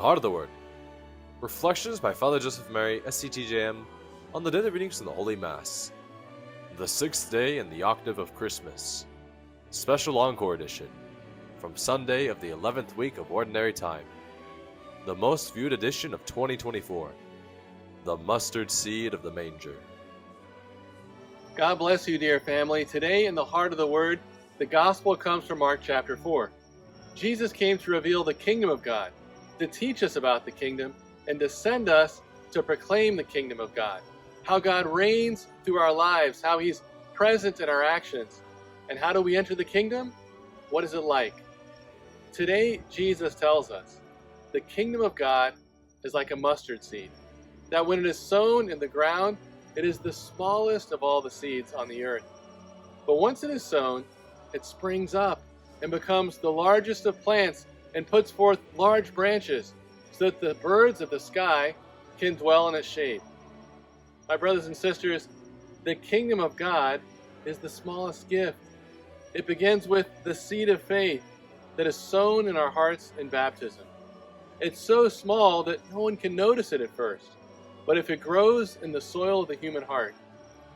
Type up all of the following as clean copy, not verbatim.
Heart of the Word. Reflections by Father Joseph Mary, SCTJM, on the daily readings from the Holy Mass. The 6th day in the Octave of Christmas. Special Encore Edition. From Sunday of the 11th week of Ordinary Time. The most viewed edition of 2024. The Mustard Seed of the Manger. God bless you, dear family. Today in the Heart of the Word, the Gospel comes from Mark chapter 4. Jesus came to reveal the kingdom of God, to teach us about the kingdom, and to send us to proclaim the kingdom of God. How God reigns through our lives, how He's present in our actions. And how do we enter the kingdom? What is it like? Today, Jesus tells us, the kingdom of God is like a mustard seed, that when it is sown in the ground, it is the smallest of all the seeds on the earth. But once it is sown, it springs up and becomes the largest of plants and puts forth large branches so that the birds of the sky can dwell in its shade. My brothers and sisters, the kingdom of God is the smallest gift. It begins with the seed of faith that is sown in our hearts in baptism. It's so small that no one can notice it at first. But if it grows in the soil of the human heart,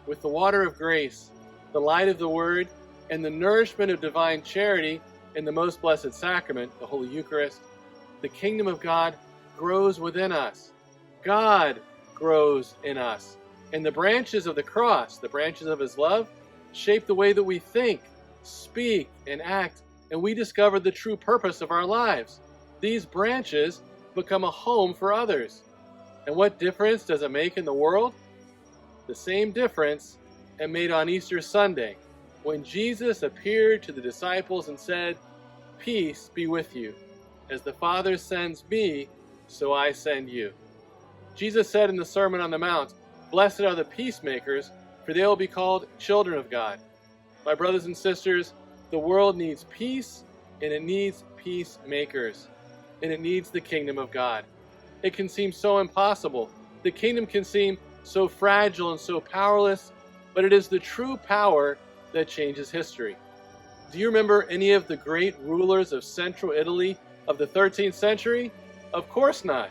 with the water of grace, the light of the Word, and the nourishment of divine charity in the most blessed sacrament, the Holy Eucharist, the kingdom of God grows within us. God grows in us. And the branches of the cross, the branches of His love, shape the way that we think, speak, and act, and we discover the true purpose of our lives. These branches become a home for others. And what difference does it make in the world? The same difference it made on Easter Sunday, when Jesus appeared to the disciples and said, "Peace be with you. As the Father sends me, so I send you." Jesus said in the Sermon on the Mount, "Blessed are the peacemakers, for they will be called children of God." My brothers and sisters, the world needs peace, and it needs peacemakers, and it needs the kingdom of God. It can seem so impossible. The kingdom can seem so fragile and so powerless, but it is the true power that changes history. Do you remember any of the great rulers of central Italy of the 13th century? Of course not.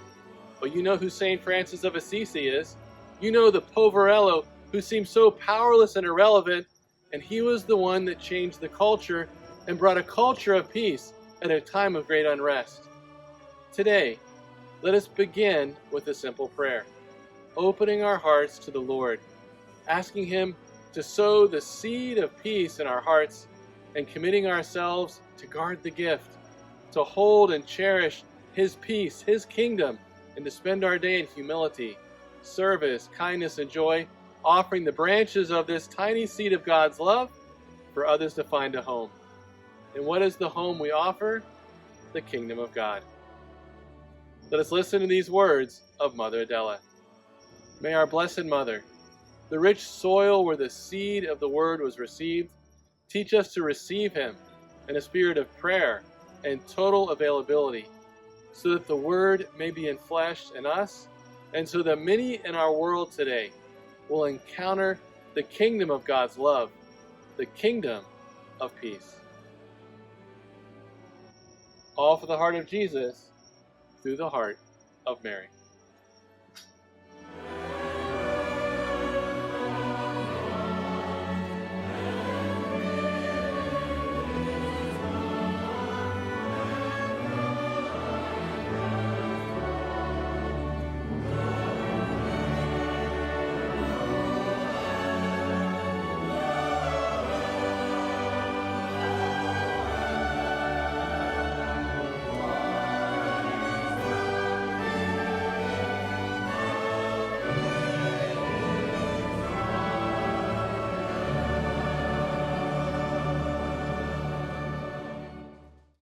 But you know who St. Francis of Assisi is. You know the Poverello who seemed so powerless and irrelevant, and he was the one that changed the culture and brought a culture of peace at a time of great unrest. Today, let us begin with a simple prayer, opening our hearts to the Lord, asking Him to sow the seed of peace in our hearts, and committing ourselves to guard the gift, to hold and cherish His peace, His kingdom, and to spend our day in humility, service, kindness, and joy, offering the branches of this tiny seed of God's love for others to find a home. And what is the home we offer? The kingdom of God. Let us listen to these words of Mother Adela. May our Blessed Mother, the rich soil where the seed of the Word was received, teach us to receive Him in a spirit of prayer and total availability, so that the Word may be enfleshed in us, and so that many in our world today will encounter the kingdom of God's love, the kingdom of peace. All for the heart of Jesus, through the heart of Mary.